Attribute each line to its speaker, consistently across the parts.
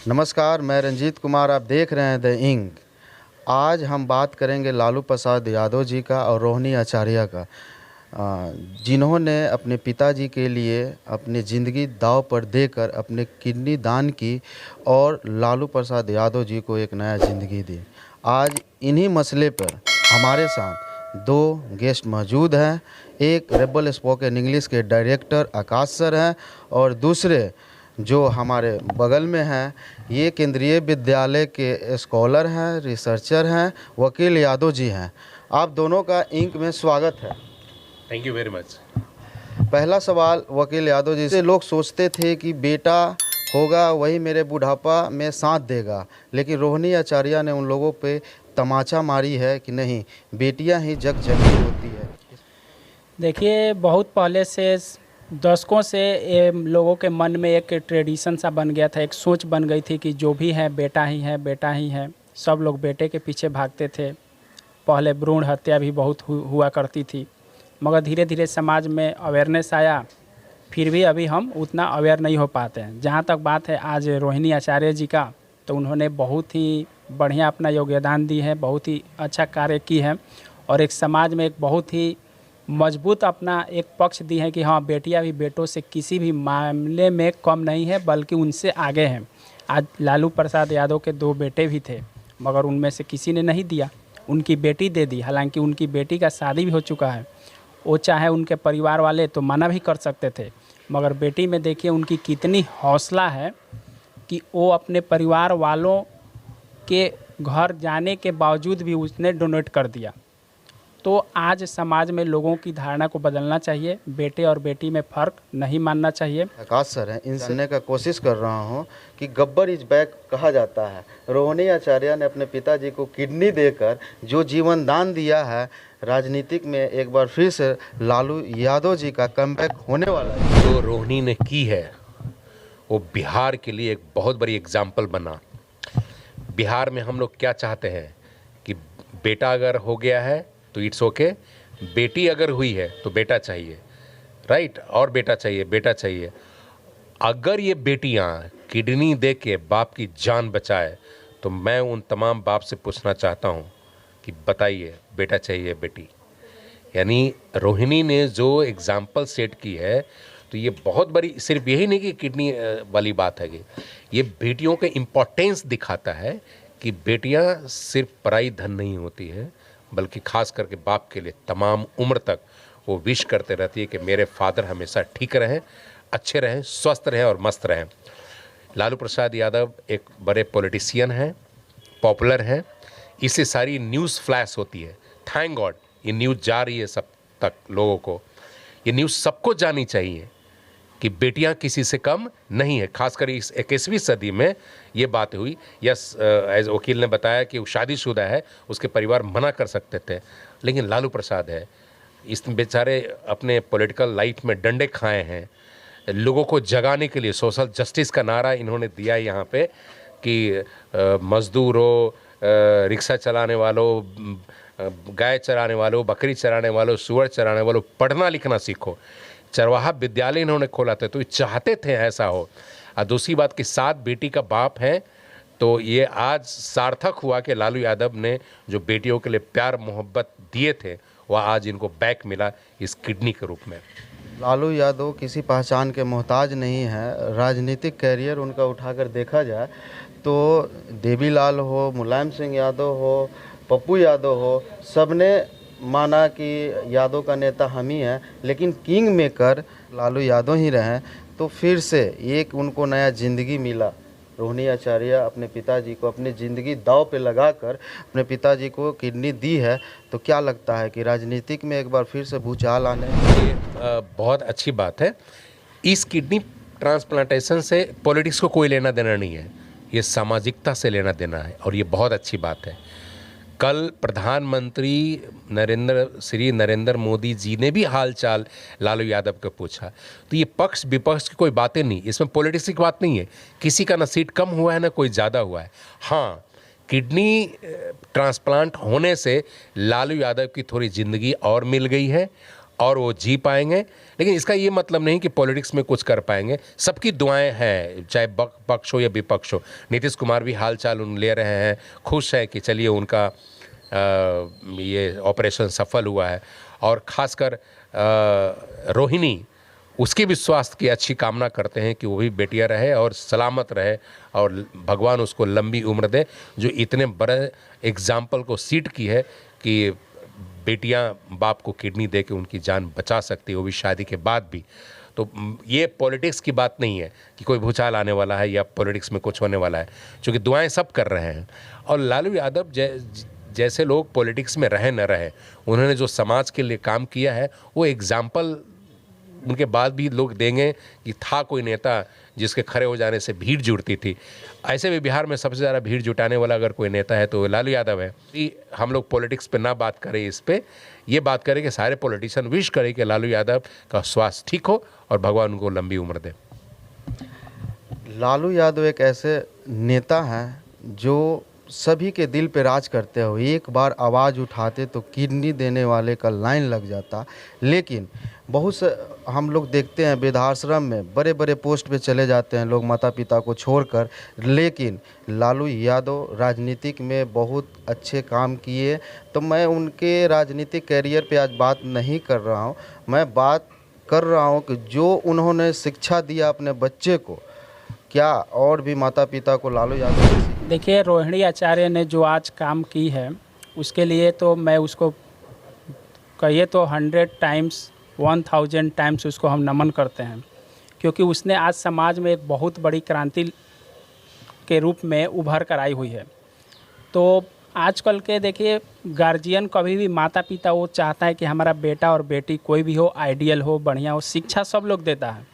Speaker 1: नमस्कार, मैं रंजीत कुमार, आप देख रहे हैं द इंक। आज हम बात करेंगे लालू प्रसाद यादव जी का और रोहिणी आचार्य का, जिन्होंने अपने पिताजी के लिए अपनी ज़िंदगी दांव पर देकर अपने किडनी दान की और लालू प्रसाद यादव जी को एक नया ज़िंदगी दी। आज इन्हीं मसले पर हमारे साथ दो गेस्ट मौजूद हैं। एक रेबल स्पोकन इंग्लिश के डायरेक्टर आकाश सर हैं और दूसरे जो हमारे बगल में हैं, ये केंद्रीय विद्यालय के स्कॉलर हैं, रिसर्चर हैं, वकील यादव जी हैं। आप दोनों का इंक में स्वागत है।
Speaker 2: Thank you very much.
Speaker 1: पहला सवाल वकील यादव जी से, लोग सोचते थे कि बेटा होगा वही मेरे बुढ़ापा में साथ देगा, लेकिन रोहिणी आचार्य ने उन लोगों पे तमाचा मारी है कि नहीं, बेटियां ही जग जननी होती है।
Speaker 3: देखिए, बहुत पहले से दशकों से ये लोगों के मन में एक ट्रेडिशन सा बन गया था, एक सोच बन गई थी कि जो भी है बेटा ही है, बेटा ही है। सब लोग बेटे के पीछे भागते थे। पहले भ्रूण हत्या भी बहुत हुआ करती थी, मगर धीरे धीरे समाज में अवेयरनेस आया। फिर भी अभी हम उतना अवेयर नहीं हो पाते हैं। जहाँ तक बात है आज रोहिणी आचार्य जी का, तो उन्होंने बहुत ही बढ़िया अपना योगदान दी है, बहुत ही अच्छा कार्य की है और एक समाज में एक बहुत ही मजबूत अपना एक पक्ष दी है कि हाँ, बेटियां भी बेटों से किसी भी मामले में कम नहीं है, बल्कि उनसे आगे हैं। आज लालू प्रसाद यादव के 2 बेटे भी थे, मगर उनमें से किसी ने नहीं दिया, उनकी बेटी दे दी। हालांकि उनकी बेटी का शादी भी हो चुका है। वो चाहे उनके परिवार वाले तो मना भी कर सकते थे, मगर बेटी में देखिए उनकी कितनी हौसला है कि वो अपने परिवार वालों के घर जाने के बावजूद भी उसने डोनेट कर दिया। तो आज समाज में लोगों की धारणा को बदलना चाहिए, बेटे और बेटी में फ़र्क नहीं मानना चाहिए।
Speaker 1: आकाश सर हैं, इन जानने का कोशिश कर रहा हूं कि गब्बर इज बैक कहा जाता है। रोहिणी आचार्य ने अपने पिताजी को किडनी देकर जो जीवन दान दिया है, राजनीतिक में एक बार फिर से लालू यादव जी का कमबैक होने वाला है।
Speaker 2: जो रोहिणी ने की है वो बिहार के लिए एक बहुत बड़ी एग्जाम्पल बना। बिहार में हम लोग क्या चाहते हैं कि बेटा अगर हो गया है तो इट्स ओके, बेटी अगर हुई है तो बेटा चाहिए, राइट, और बेटा चाहिए, बेटा चाहिए। अगर ये बेटियां किडनी दे के बाप की जान बचाए तो मैं उन तमाम बाप से पूछना चाहता हूं कि बताइए, बेटा चाहिए बेटी? यानी रोहिणी ने जो एग्जाम्पल सेट की है, तो ये बहुत बड़ी, सिर्फ यही नहीं कि किडनी वाली बात है, ये बेटियों के इम्पोर्टेंस दिखाता है कि बेटियां सिर्फ पराई धन नहीं होती है, बल्कि खास करके बाप के लिए तमाम उम्र तक वो विश करते रहती है कि मेरे फादर हमेशा ठीक रहें, अच्छे रहें, स्वस्थ रहें और मस्त रहें। लालू प्रसाद यादव एक बड़े पॉलिटिशियन हैं, पॉपुलर हैं, इससे सारी न्यूज़ फ्लैश होती है। थैंक गॉड ये न्यूज़ जा रही है सब तक लोगों को। ये न्यूज़ सबको जानी चाहिए कि बेटियां किसी से कम नहीं है। खासकर इस 21वीं सदी में ये बात हुई। यस, एज वकील ने बताया कि वो शादीशुदा है, उसके परिवार मना कर सकते थे, लेकिन लालू प्रसाद है, इस बेचारे अपने पॉलिटिकल लाइफ में डंडे खाए हैं। लोगों को जगाने के लिए सोशल जस्टिस का नारा इन्होंने दिया यहाँ पे कि मजदूरों, रिक्शा चलाने वालों, गाय चराने वालों, बकरी चराने वालों, सूअर चराने वालों, पढ़ना लिखना सीखो। चरवाहा विद्यालय इन्होंने खोला था, तो ये चाहते थे ऐसा हो। और दूसरी बात कि 7 बेटी का बाप है, तो ये आज सार्थक हुआ कि लालू यादव ने जो बेटियों के लिए प्यार मोहब्बत दिए थे वह आज इनको बैक मिला इस किडनी के रूप में।
Speaker 1: लालू यादव किसी पहचान के मोहताज नहीं है। राजनीतिक कैरियर उनका उठाकर देखा जाए तो देवीलाल हो, मुलायम सिंह यादव हो, पप्पू यादव हो, सबने माना कि यादव का नेता हम ही हैं, लेकिन किंग मेकर लालू यादव ही रहे। तो फिर से एक उनको नया ज़िंदगी मिला। रोहिणी आचार्य अपने पिताजी को अपनी ज़िंदगी दांव पे लगाकर अपने पिताजी को किडनी दी है, तो क्या लगता है कि राजनीतिक में एक बार फिर से भूचाल आने?
Speaker 2: ये बहुत अच्छी बात है। इस किडनी ट्रांसप्लांटेशन से पॉलिटिक्स को कोई लेना देना नहीं है, ये सामाजिकता से लेना देना है, और ये बहुत अच्छी बात है। कल प्रधानमंत्री श्री नरेंद्र मोदी जी ने भी हालचाल लालू यादव को पूछा। तो ये पक्ष विपक्ष की कोई बातें नहीं, इसमें पॉलिटिक्स की बात नहीं है। किसी का ना सीट कम हुआ है ना कोई ज़्यादा हुआ है। हाँ, किडनी ट्रांसप्लांट होने से लालू यादव की थोड़ी ज़िंदगी और मिल गई है और वो जी पाएंगे। लेकिन इसका ये मतलब नहीं कि पॉलिटिक्स में कुछ कर पाएंगे। सबकी दुआएं हैं, चाहे पक्ष हो या विपक्ष हो। नीतीश कुमार भी हाल चाल उन ले रहे हैं, खुश है कि चलिए उनका ये ऑपरेशन सफल हुआ है। और ख़ासकर रोहिणी, उसके भी स्वास्थ्य की अच्छी कामना करते हैं कि वो भी बेटियां रहे और सलामत रहे और भगवान उसको लंबी उम्र दे, जो इतने बड़े एग्जाम्पल को सीट की है कि बेटियां बाप को किडनी दे के उनकी जान बचा सकती है, वो भी शादी के बाद भी। तो ये पॉलिटिक्स की बात नहीं है कि कोई भूचाल आने वाला है या पॉलिटिक्स में कुछ होने वाला है, क्योंकि दुआएं सब कर रहे हैं। और लालू यादव जैसे लोग पॉलिटिक्स में रहे न रहे, उन्होंने जो समाज के लिए काम किया है वो एग्जाम्पल उनके बाद भी लोग देंगे कि था कोई नेता जिसके खड़े हो जाने से भीड़ जुड़ती थी। ऐसे भी बिहार में सबसे ज़्यादा भीड़ जुटाने वाला अगर कोई नेता है तो लालू यादव है। हम लोग पॉलिटिक्स पे ना बात करें, इस पे ये बात करें कि सारे पॉलिटिशियन विश करें कि लालू यादव का स्वास्थ्य ठीक हो और भगवान उनको लंबी उम्र दे।
Speaker 1: लालू यादव एक ऐसे नेता हैं जो सभी के दिल पे राज करते हो। एक बार आवाज़ उठाते तो किडनी देने वाले का लाइन लग जाता। लेकिन बहुत से हम लोग देखते हैं वृद्धाश्रम में बड़े बड़े पोस्ट पे चले जाते हैं लोग माता पिता को छोड़कर, लेकिन लालू यादव राजनीतिक में बहुत अच्छे काम किए। तो मैं उनके राजनीतिक कैरियर पे आज बात नहीं कर रहा हूँ, मैं बात कर रहा हूँ कि जो उन्होंने शिक्षा दिया अपने बच्चे को, क्या और भी माता पिता को लालू यादव।
Speaker 3: देखिए, रोहिणी आचार्य ने जो आज काम की है उसके लिए तो मैं उसको कहिए तो 100 टाइम्स 1000 टाइम्स उसको हम नमन करते हैं, क्योंकि उसने आज समाज में एक बहुत बड़ी क्रांति के रूप में उभर कर आई हुई है। तो आजकल के देखिए गार्जियन, कभी भी माता पिता वो चाहता है कि हमारा बेटा और बेटी कोई भी हो, आइडियल हो, बढ़िया हो। शिक्षा सब लोग देता है,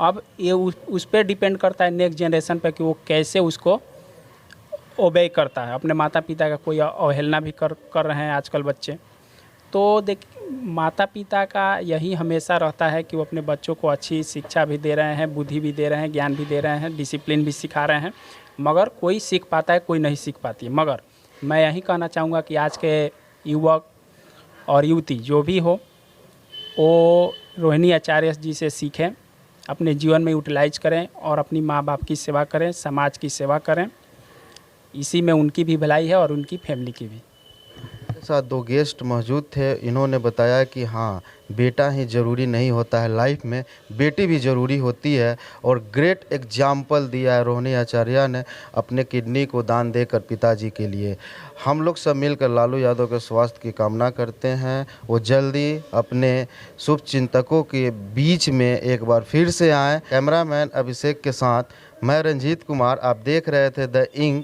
Speaker 3: अब ये उस पर डिपेंड करता है नेक्स्ट जनरेशन पे कि वो कैसे उसको ओबे करता है। अपने माता पिता का कोई अवहेलना भी कर रहे हैं आजकल बच्चे। तो माता पिता का यही हमेशा रहता है कि वो अपने बच्चों को अच्छी शिक्षा भी दे रहे हैं, बुद्धि भी दे रहे हैं, ज्ञान भी दे रहे हैं, डिसिप्लिन भी सिखा रहे हैं। मगर कोई सीख पाता है, कोई नहीं सीख पाती है। मगर मैं यही कहना चाहूँगा कि आज के युवक और युवती जो भी हो, वो रोहिणी आचार्य जी से सीखें, अपने जीवन में यूटिलाइज करें और अपनी माँ बाप की सेवा करें, समाज की सेवा करें। इसी में उनकी भी भलाई है और उनकी फैमिली की भी।
Speaker 1: साथ दो गेस्ट मौजूद थे, इन्होंने बताया कि हाँ, बेटा ही ज़रूरी नहीं होता है, लाइफ में बेटी भी ज़रूरी होती है। और ग्रेट एग्जाम्पल दिया है रोहिणी आचार्य ने अपने किडनी को दान देकर पिताजी के लिए। हम लोग सब मिलकर लालू यादव के स्वास्थ्य की कामना करते हैं, वो जल्दी अपने शुभ चिंतकों के बीच में एक बार फिर से आएँ। कैमरामैन अभिषेक के साथ मैं रंजीत कुमार, आप देख रहे थे द इंक।